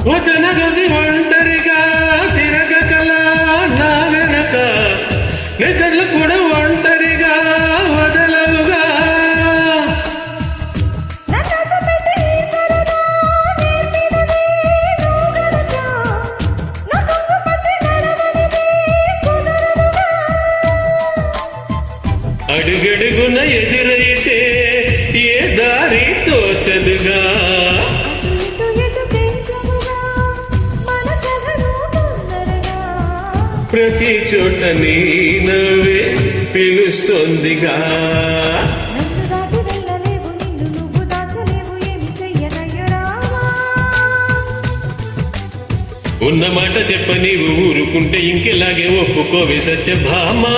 వదనగది ఒంటరిగా తిరగకల నా వెనక నిద్రలు కూడా ఒంటరిగా వదలవుగా అడుగడుగున ఎదురైతే ఏ దారి తోచదుగా ప్రతి చోట నీ నవ్వే పిలుస్తోందిగా ఉన్న మాట చెప్ప నీవు ఊరుకుంటే ఇంకెలాగే ఒప్పుకోవే సత్యభామా.